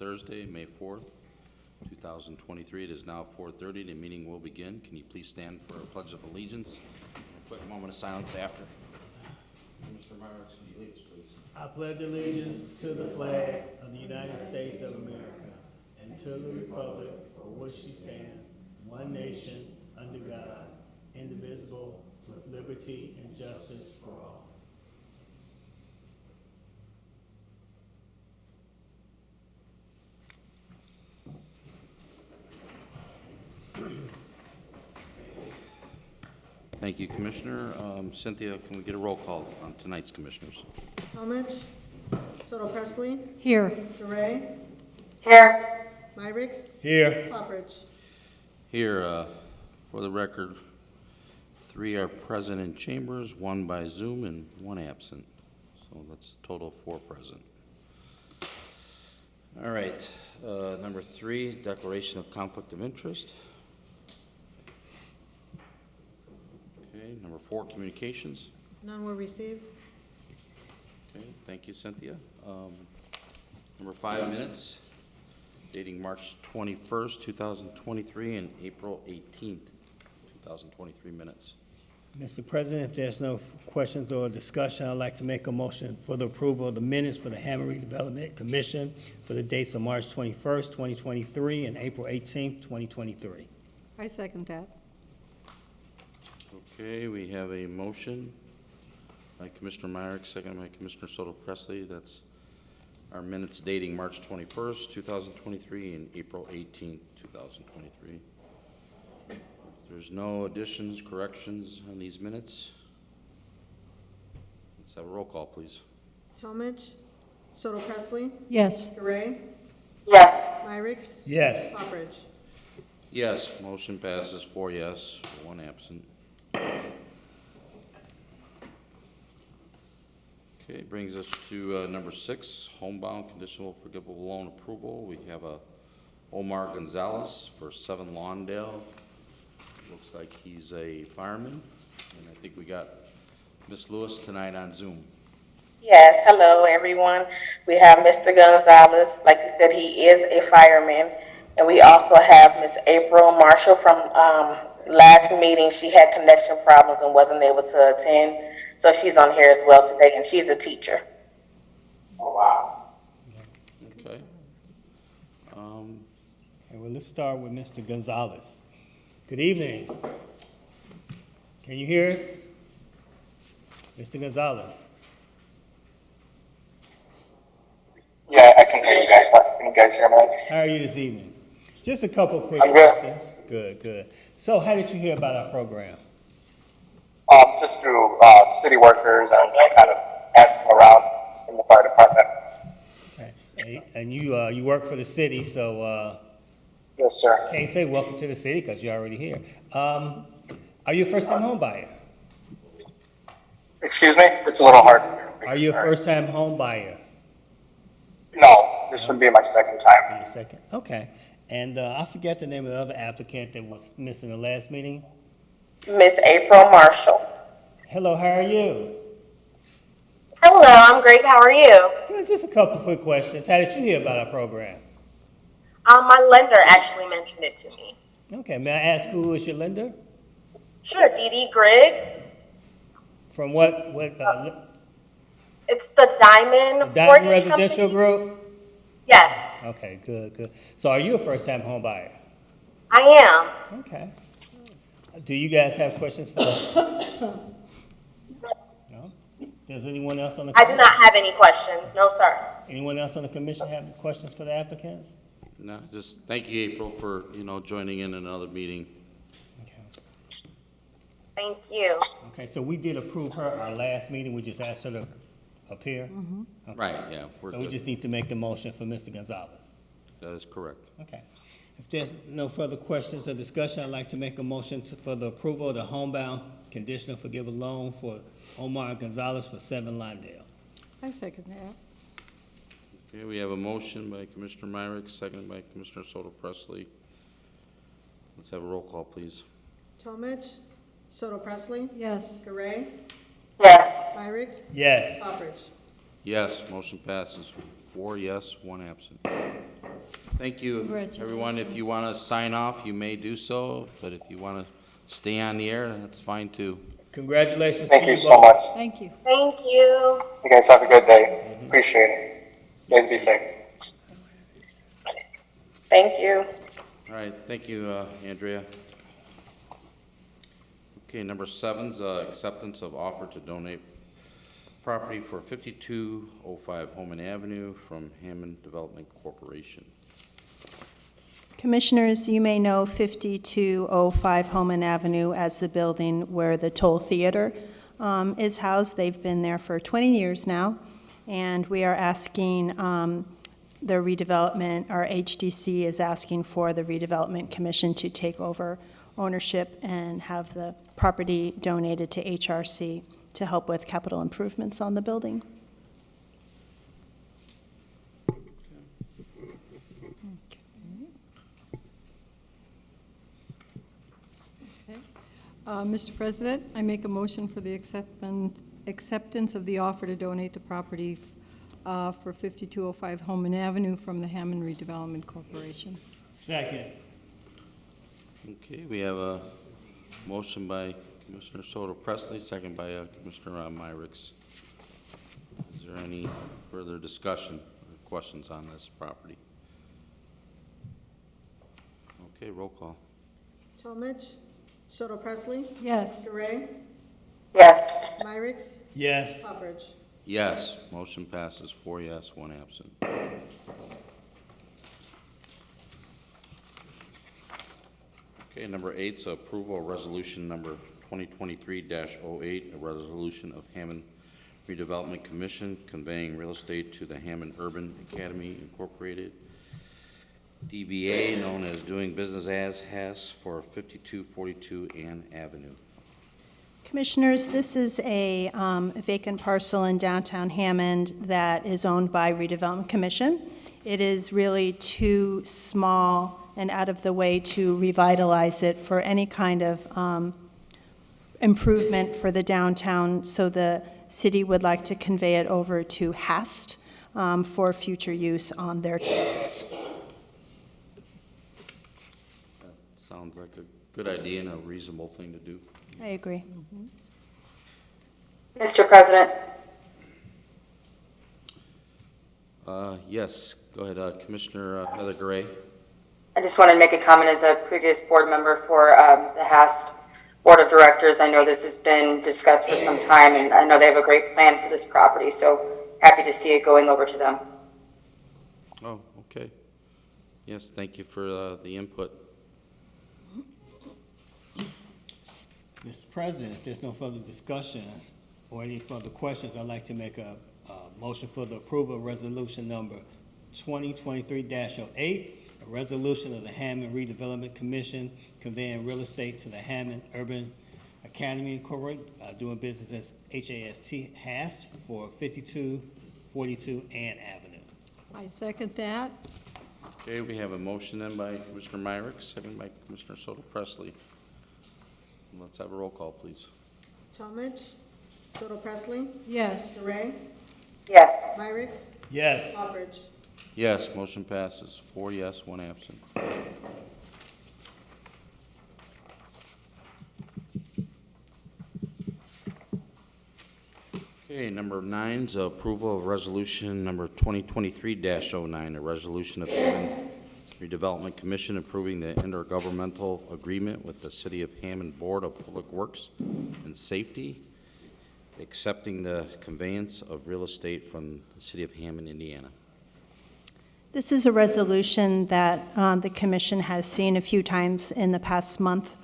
Thursday, May 4th, 2023. It is now 4:30. The meeting will begin. Can you please stand for a pledge of allegiance? A quick moment of silence after. Mr. Myers, can you lead us, please? I pledge allegiance to the flag of the United States of America and to the republic for which she stands, one nation, under God, indivisible, with liberty and justice for all. Thank you, Commissioner. Cynthia, can we get a roll call on tonight's commissioners? Talmadge. Soto Presley. Here. Garay. Here. Myricks. Here. Foppridge. Here, for the record, 3 are present in chambers, 1 by Zoom, and 1 absent. So that's a total of 4 present. All right, number 3, declaration of conflict of interest. Okay, number 4, communications. None were received. Okay, thank you, Cynthia. Number 5, minutes, dating March 21st, 2023, and April 18th, 2023 minutes. Mr. President, if there's no questions or discussion, I'd like to make a motion for the approval of the minutes for the Hammond Redevelopment Commission for the dates of March 21st, 2023, and April 18th, 2023. I second that. Okay, we have a motion by Commissioner Myrick, second by Commissioner Soto Presley. That's our minutes dating March 21st, 2023, and April 18th, 2023. If there's no additions, corrections on these minutes, let's have a roll call, please. Talmadge. Soto Presley. Yes. Garay. Yes. Myricks. Yes. Foppridge. Yes, motion passes 4 yes, 1 absent. Okay, brings us to number 6, homebound conditional forgivable loan approval. We have a Omar Gonzalez for 7 Lawndale. Looks like he's a fireman, and I think we got Miss Lewis tonight on Zoom. Yes, hello everyone. We have Mr. Gonzalez, like you said, he is a fireman. And we also have Miss April Marshall from last meeting. She had connection problems and wasn't able to attend. So she's on here as well today, and she's a teacher. Oh, wow. Okay. Okay, well, let's start with Mr. Gonzalez. Good evening. Can you hear us? Mr. Gonzalez? Yeah, I can hear you guys. Can you guys hear me? How are you this evening? Just a couple quick I'm good. questions. Good. So how did you hear about our program? Just through city workers and kind of asking around in the fire department. Okay. And you work for the city, so Yes, sir. can't say welcome to the city because you're already here. Are you a first-time home buyer? Excuse me? It's a little hard. Are you a first-time home buyer? No, this would be my second time. Wait a second. Okay. And I forget the name of the other applicant that was missing the last meeting. Miss April Marshall. Hello, how are you? Hello, I'm great. How are you? Good, just a couple quick questions. How did you hear about our program? My lender actually mentioned it to me. Okay, may I ask who is your lender? Sure, Dee Dee Griggs. From what It's the Diamond Diamond Mortgage Residential Company. Group? Yes, Okay, good. So are you a first-time home buyer? I am. Okay. Do you guys have questions for us? No? Does anyone else on the I do not have any questions. No, sir. Anyone else on the commission have questions for the applicants? No, just thank you, April, for, joining in another meeting. Okay. Thank you. Okay, so we did approve her our last meeting. We just asked her to appear. Okay. Right, yeah, we're So we good. just need to make the motion for Mr. Gonzalez. That is correct. Okay. If there's no further questions or discussion, I'd like to make a motion for the approval of the homebound conditional forgivable loan for Omar Gonzalez for 7 Lawndale. I second that. Okay, we have a motion by Commissioner Myrick, seconded by Commissioner Soto Presley. Let's have a roll call, please. Talmadge. Soto Presley. Yes. Garay. Yes. Myricks. Yes. Foppridge. Yes, motion passes 4 yes, 1 absent. Thank you, everyone. If you want to sign off, you may do so, but if you want to stay on the air, that's fine too. Congratulations to Thank you you so both. much. Thank you. Thank you. You guys have a good day. Appreciate it. You guys be safe. Thank you. All right, thank you, Andrea. Okay, number 7's acceptance of offer to donate property for 5205 Holman Avenue from Hammond Development Corporation. Commissioners, you may know 5205 Holman Avenue as the building where the Toll Theater is housed. They've been there for 20 years now, and we are asking the redevelopment, our HDC is asking for the Redevelopment Commission to take over ownership and have the property donated to HRC to help with capital improvements on the building. Mr. President, I make a motion for the acceptance of the offer to donate the property for 5205 Holman Avenue from the Hammond Redevelopment Corporation. Second. Okay, we have a motion by Commissioner Soto Presley, second by Commissioner Myrick's. Is there any further discussion or questions on this property? Okay, roll call. Talmadge, Soto Presley, Yes. Gray, Yes. Myrick's, Yes. Hubbard. Yes, motion passes 4 yes, 1 absent. Okay, number 8's approval of resolution number 2023-08, a resolution of Hammond Redevelopment Commission conveying real estate to the Hammond Urban Academy Incorporated, DBA, known as Doing Business as Hess, for 5242 Ann Avenue. Commissioners, this is a vacant parcel in downtown Hammond that is owned by Redevelopment Commission. It is really too small and out of the way to revitalize it for any kind of improvement for the downtown, so the city would like to convey it over to HAST for future use on their campus. That sounds like a good idea and a reasonable thing to do. I agree. Mr. President, Yes, go ahead, Commissioner Heather Gray. I just wanted to make a comment as a previous board member for the HAST Board of Directors. I know this has been discussed for some time, and I know they have a great plan for this property, so happy to see it going over to them. Oh, okay. Yes, thank you for the input. Mr. President, if there's no further discussion or any further questions, I'd like to make a motion for the approval of resolution number 2023-08, a resolution of the Hammond Redevelopment Commission conveying real estate to the Hammond Urban Academy Incorporated, doing business as HAST for 5242 Ann Avenue. I second that. Okay, we have a motion then by Commissioner Myrick, second by Commissioner Soto Presley. Let's have a roll call, please. Talmadge, Soto Presley, Yes. Gray, Yes. Myrick's, Yes. Hubbard. Yes, motion passes 4 yes, 1 absent. Okay, number 9's approval of resolution number 2023-09, a resolution of the Hammond Redevelopment Commission approving the intergovernmental agreement with the City of Hammond Board of Public Works and Safety, accepting the conveyance of real estate from the City of Hammond, Indiana. This is a resolution that the commission has seen a few times in the past month.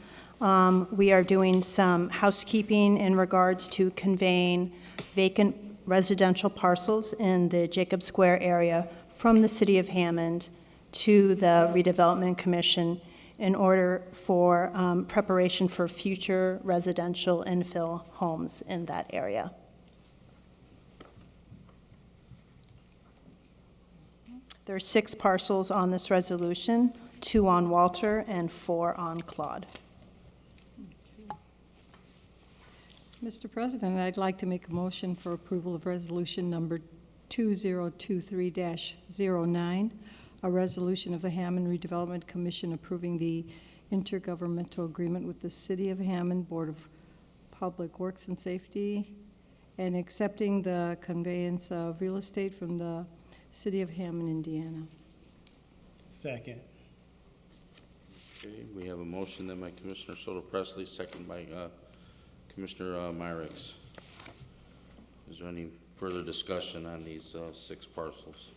We are doing some housekeeping in regards to conveying vacant residential parcels in the Jacob Square area from the City of Hammond to the Redevelopment Commission in order for preparation for future residential infill homes in that area. There are 6 parcels on this resolution, 2 on Walter and 4 on Claude. Mr. President, I'd like to make a motion for approval of resolution number 2023-09, a resolution of the Hammond Redevelopment Commission approving the intergovernmental agreement with the City of Hammond Board of Public Works and Safety, and accepting the conveyance of real estate from the City of Hammond, Indiana. Second. Okay, we have a motion then by Commissioner Soto Presley, second by Commissioner Myrick. Is there any further discussion on these 6 parcels?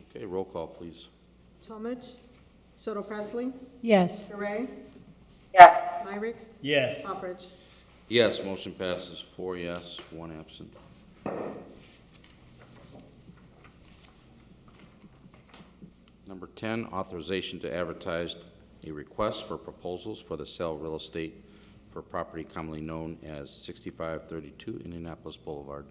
Okay, roll call, please. Talmadge, Soto Presley, Yes. Gray, Yes. Myrick, Yes. Poppers. Yes, motion passes 4 yes, 1 absent. Number 10, authorization to advertise a request for proposals for the sale of real estate for property commonly known as 6532 Indianapolis Boulevard.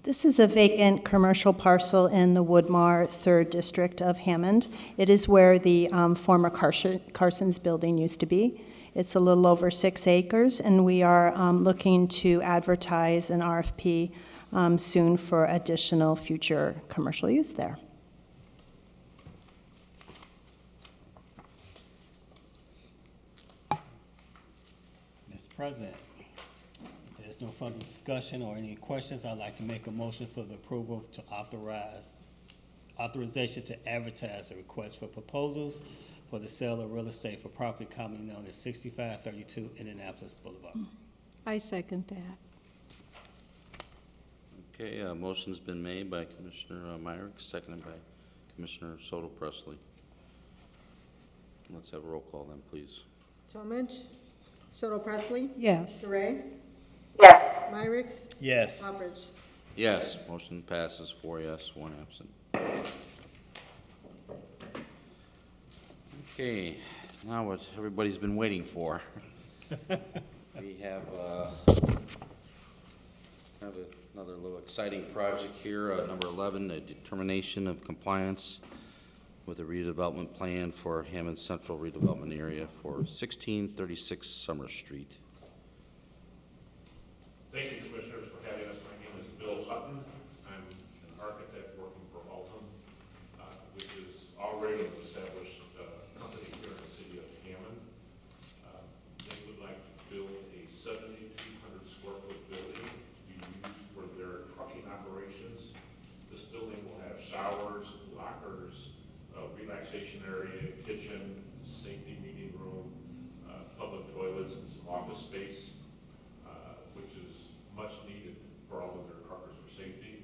This is a vacant commercial parcel in the Woodmar 3rd District of Hammond. It is where the former Carson's building used to be. It's a little over 6 acres, and we are looking to advertise an RFP soon for additional future commercial use there. Mr. President, if there's no further discussion or any questions, I'd like to make a motion for the approval to authorization to advertise a request for proposals for the sale of real estate for property commonly known as 6532 Indianapolis Boulevard. I second that. Okay, a motion's been made by Commissioner Myrick, seconded by Commissioner Soto Presley. Let's have a roll call then, please. Talmadge, Soto Presley, Yes. Gray, Yes. Myrick, Yes. Poppers. Yes, motion passes 4 yes, 1 absent. Okay, now what everybody's been waiting for. We have another little exciting project here, number 11, a determination of compliance with the redevelopment plan for Hammond Central redevelopment area for 1636 Summer Street. Thank you, Commissioners, for having us. My name is Bill Hutton. I'm an architect working for Alton, which is already an established company here in the city of Hammond. They would like to build a 7,200 square foot building to be used for their trucking operations. This building will have showers, lockers, relaxation area, kitchen, safety meeting room, public toilets, and some office space, which is much needed for all of their truckers for safety.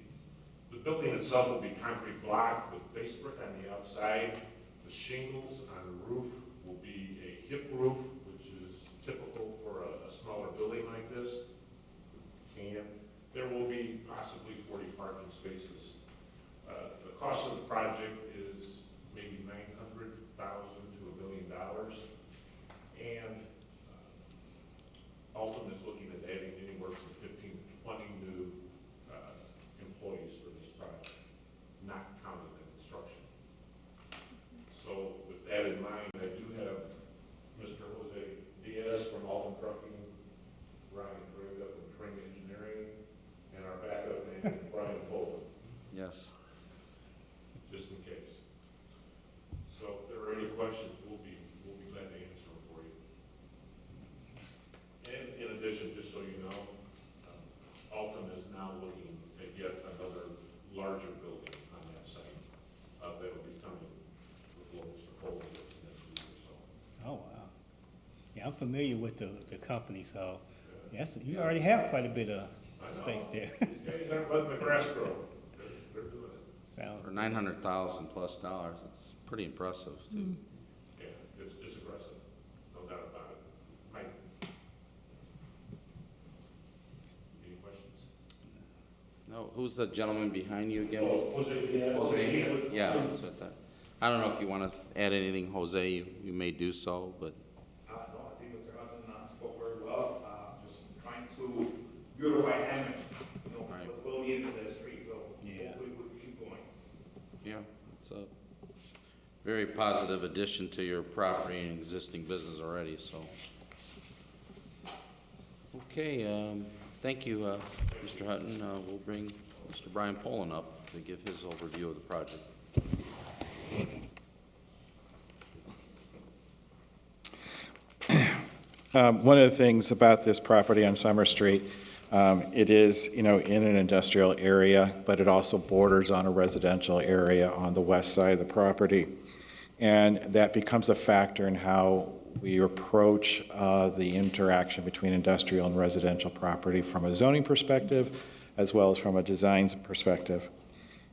The building itself will be concrete block with base brick on the outside. The shingles on the roof will be a hip roof, which is typical for a smaller building like this. And there will be possibly 40 parking spaces. The cost of the project is maybe $900,000 to $1 million. And Alton is looking at adding anywhere from 15 to 20 new employees for this project, not counting the construction. So with that in mind, I do have Mr. Jose Diaz from Alton Trucking, Ryan Grega from Tring Engineering, and our backup man, Brian Fulton, Yes. just in case. So if there are any questions, we'll be glad to answer them for you. And in addition, just so you know, Alton is now looking at yet another larger building on that site. That'll be coming with Mr. Cole next week or so. Oh, wow. Yeah, I'm familiar with the company, so yes, you already have quite a bit of space there. Yeah, you aren't letting the grass grow. They're doing it. Sounds For $900,000 plus, it's pretty impressive, too. Yeah, it's aggressive, no doubt about it. Mike? Any questions? No, who's the gentleman behind you again? Jose Diaz. Jose? Yeah, that's what that. I don't know if you want to add anything, Jose, you may do so, but, No, I think Mr. Hudson spoke very well. Just trying to beautify Hammond, Right. what's going into the street, so Yeah. hopefully we'll keep going. yeah, it's a very positive addition to your property and existing business already, so. Okay, thank you, Mr. Hutton. We'll bring Mr. Brian Poland up. to give his overview of the project. One of the things about this property on Summer Street, it is, in an industrial area, but it also borders on a residential area on the west side of the property. And that becomes a factor in how we approach the interaction between industrial and residential property from a zoning perspective, as well as from a design perspective.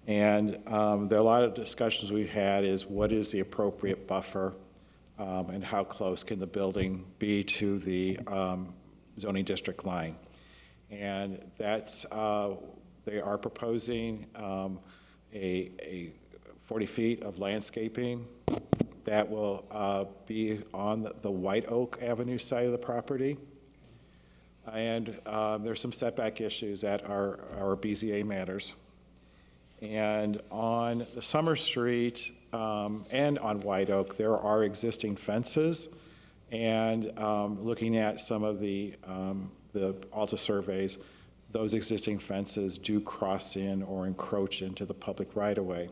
And there are a lot of discussions we've had is what is the appropriate buffer and how close can the building be to the zoning district line. And that's, they are proposing a 40 feet of landscaping that will be on the White Oak Avenue side of the property. And there's some setback issues that are BZA matters. And on the Summer Street and on White Oak, there are existing fences. And looking at some of the ALTA surveys, those existing fences do cross in or encroach into the public right-of-way.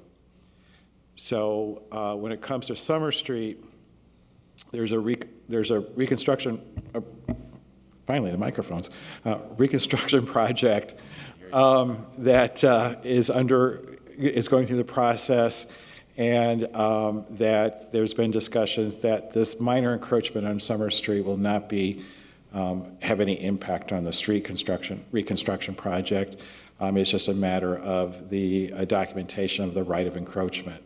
So when it comes to Summer Street, there's a reconstruction, finally the microphones, reconstruction project that is going through the process, and that there's been discussions that this minor encroachment on Summer Street will not be have any impact on the street reconstruction project. It's just a matter of the documentation of the right of encroachment.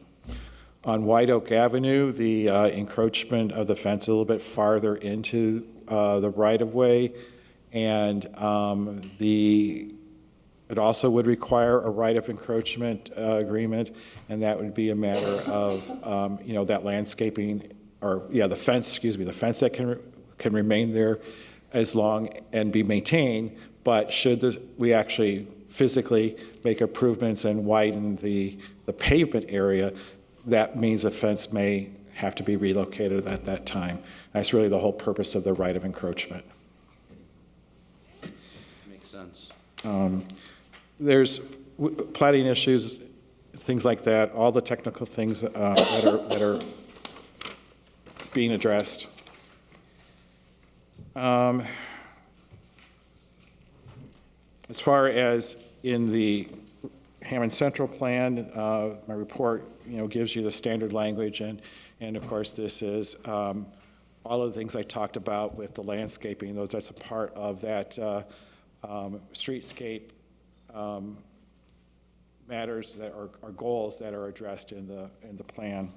On White Oak Avenue, the encroachment of the fence a little bit farther into the right-of-way, and it also would require a right of encroachment agreement, and that would be a matter of, that landscaping, or, the fence that can remain there as long and be maintained, but should we actually physically make improvements and widen the pavement area, that means the fence may have to be relocated at that time. That's really the whole purpose of the right of encroachment. Makes sense. There's plating issues, things like that, all the technical things that are being addressed. As far as in the Hammond Central Plan, my report, gives you the standard language, and of course this is all of the things I talked about with the landscaping. That's a part of that streetscape matters that are goals that are addressed in the plan.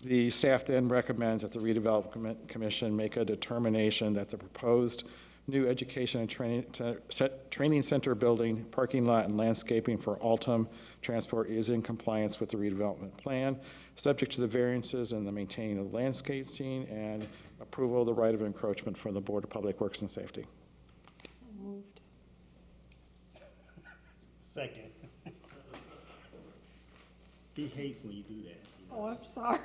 The staff then recommends that the Redevelopment Commission make a determination that the proposed new education and training center building, parking lot, and landscaping for Altum Transport is in compliance with the redevelopment plan, subject to the variances and the maintaining of the landscaping and approval of the right of encroachment from the Board of Public Works and Safety. So moved. Second. He hates when you do that. Oh, I'm sorry.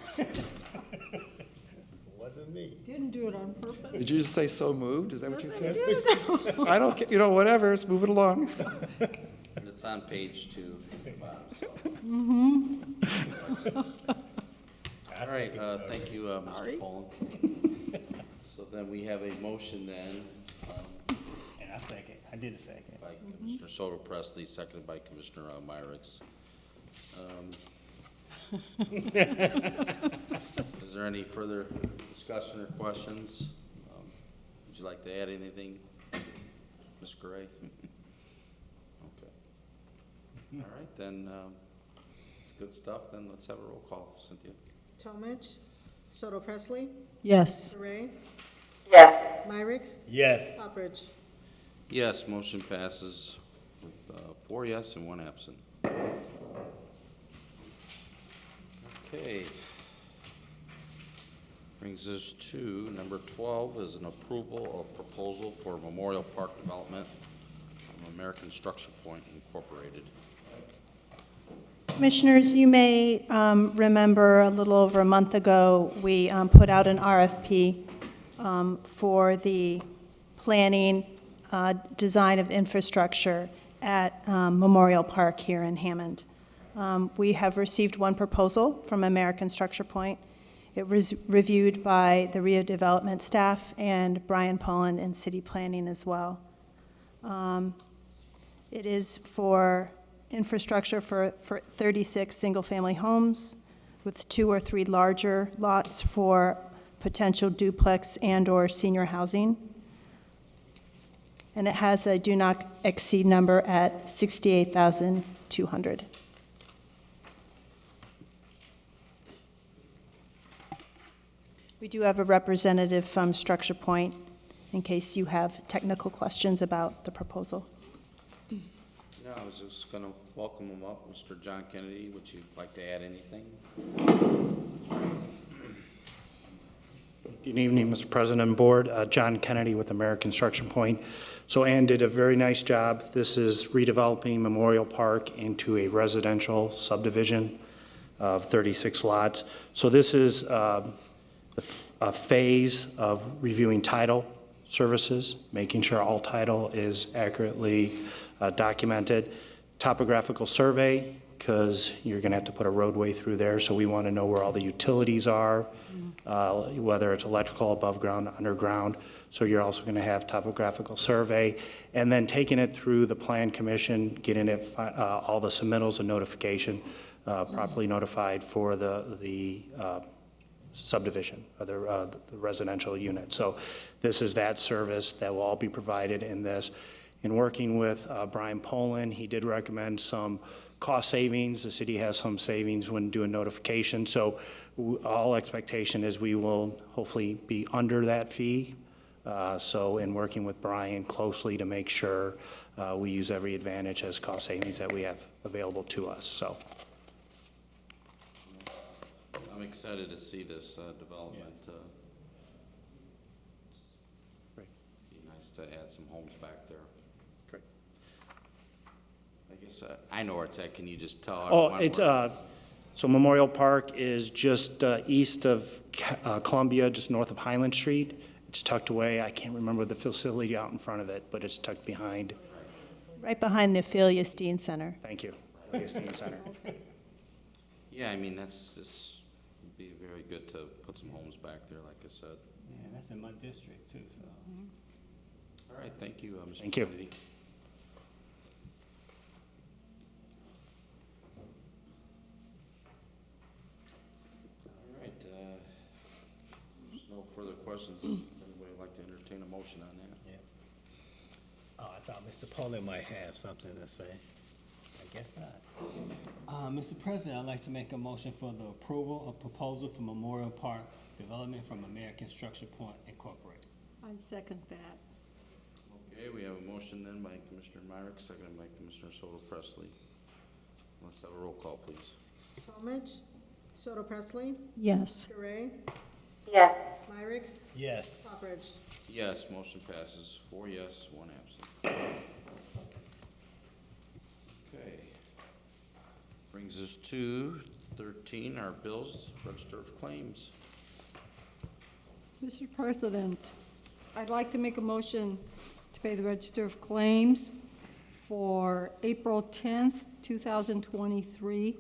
Wasn't me. Didn't do it on purpose. Did you just say so moved? Is that what you said? Yes, I don't, whatever, let's move it along. And it's on page 2. So. All right, thank you, Mr. Poland. So then we have a motion then And I second. I did a second. by Commissioner Soto Presley, seconded by Commissioner Myricks. Is there any further discussion or questions? Would you like to add anything, Ms. Gray? Okay. All right, then, it's good stuff. Then let's have a roll call. Cynthia? Talmadge, Soto Presley, Yes. Gray, Yes. Myricks, Yes. Poppridge. Yes, motion passes with 4 yes and 1 absent. Okay. Brings us to number 12 is an approval of proposal for Memorial Park development from American Structure Point Incorporated. Commissioners, you may remember a little over a month ago, we put out an RFP for the planning design of infrastructure at Memorial Park here in Hammond. We have received one proposal from American Structure Point. It was reviewed by the redevelopment staff and Brian Pullen in city planning as well. It is for infrastructure for 36 single-family homes with 2 or 3 larger lots for potential duplex and/or senior housing. And it has a do not exceed number at 68,200. We do have a representative from Structure Point in case you have technical questions about the proposal. No, I was just going to welcome him up. Mr. John Kennedy, would you like to add anything? Good evening, Mr. President and Board. John Kennedy with American Structure Point. So Ann did a very nice job. This is redeveloping Memorial Park into a residential subdivision of 36 lots. So this is a phase of reviewing title services, making sure all title is accurately documented. Topographical survey, because you're going to have to put a roadway through there, so we want to know where all the utilities are, whether it's electrical, above ground, underground. So you're also going to have topographical survey, and then taking it through the Plan Commission, getting it all the submittals and notification properly notified for the subdivision, or the residential unit. So this is that service that will all be provided in this. In working with Brian Poland, he did recommend some cost savings. The city has some savings when doing notification. So all expectation is we will hopefully be under that fee. So in working with Brian closely to make sure we use every advantage as cost savings that we have available to us. So I'm excited to see this development. Great. Be nice to add some homes back there. Great. I guess I know where it's at. Can you just tell Oh, everyone it's, where- so Memorial Park is just east of Columbia, just north of Highland Street. It's tucked away. I can't remember the facility out in front of it, but it's tucked behind. Right behind the Phileas Dean Center. Thank you. Augustine Center. Yeah, I mean, that's just, it'd be very good to put some homes back there, like I said. Yeah, that's in my district too, so. All right, thank you, Mr. Thank you. Kennedy. All right, there's no further questions. Anybody would like to entertain a motion on that? Yeah. Oh, I thought Mr. Poland might have something to say. I guess not. Mr. President, I'd like to make a motion for the approval of proposal for Memorial Park Development from American Structure Point Incorporated. I second that. Okay, we have a motion then by Commissioner Myrick, seconded by Commissioner Soto Presley. Let's have a roll call, please. Talmadge, Soto Presley, Yes. Gray, Yes. Myrick, Yes. Poppridge. Yes, motion passes. 4 yes, 1 absent. Okay. Brings us to 13, our bills, register of claims. Mr. President, I'd like to make a motion to pay the Register of Claims for April 10th, 2023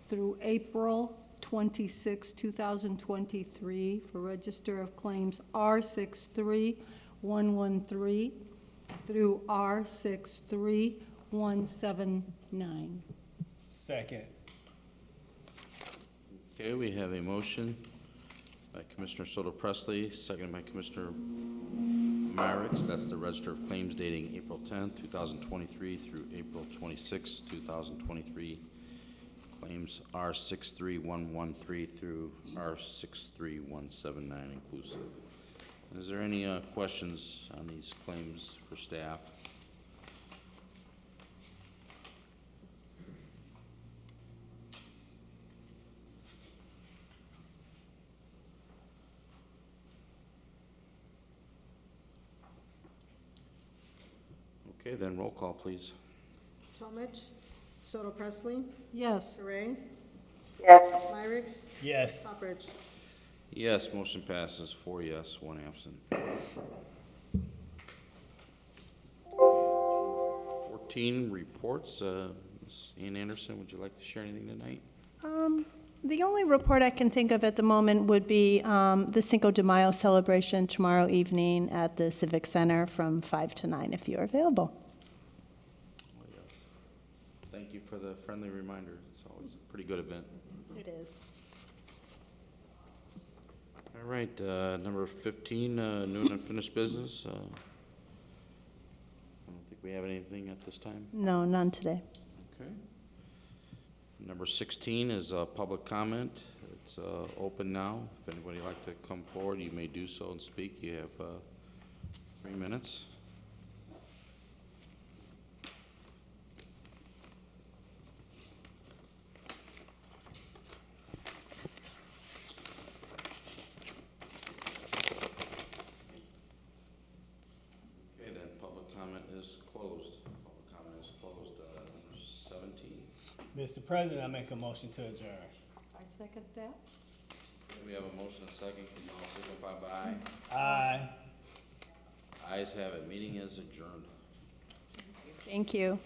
through April 26, 2023 for Register of Claims R63113 through R63179. Second. Okay, we have a motion by Commissioner Soto Presley, seconded by Commissioner Myrick. That's the Register of Claims dating April 10th, 2023 through April 26, 2023. Claims R63113 through R63179 inclusive. Is there any questions on these claims for staff? Okay, then roll call, please. Talmadge, Soto Presley, Yes. Gray, Yes. Myrick, Yes. Poppridge. Yes, motion passes. 4 yes, 1 absent. 14, reports. Ms. Ann Anderson, would you like to share anything tonight? The only report I can think of at the moment would be the Cinco de Mayo celebration tomorrow evening at the Civic Center from 5 to 9, if you're available. Oh, yes. Thank you for the friendly reminder. It's always a pretty good event. It is. All right, number 15, new and unfinished business. I don't think we have anything at this time. No, none today. Okay. Number 16 is public comment. It's open now. If anybody would like to come forward, you may do so and speak. You have 3 minutes. Okay, then public comment is closed. Public comment is closed. Number 17. Mr. President, I make a motion to adjourn. I second that. We have a motion and a second. Can you all signify by aye? Aye. Ayes have it. Meeting is adjourned. Thank you.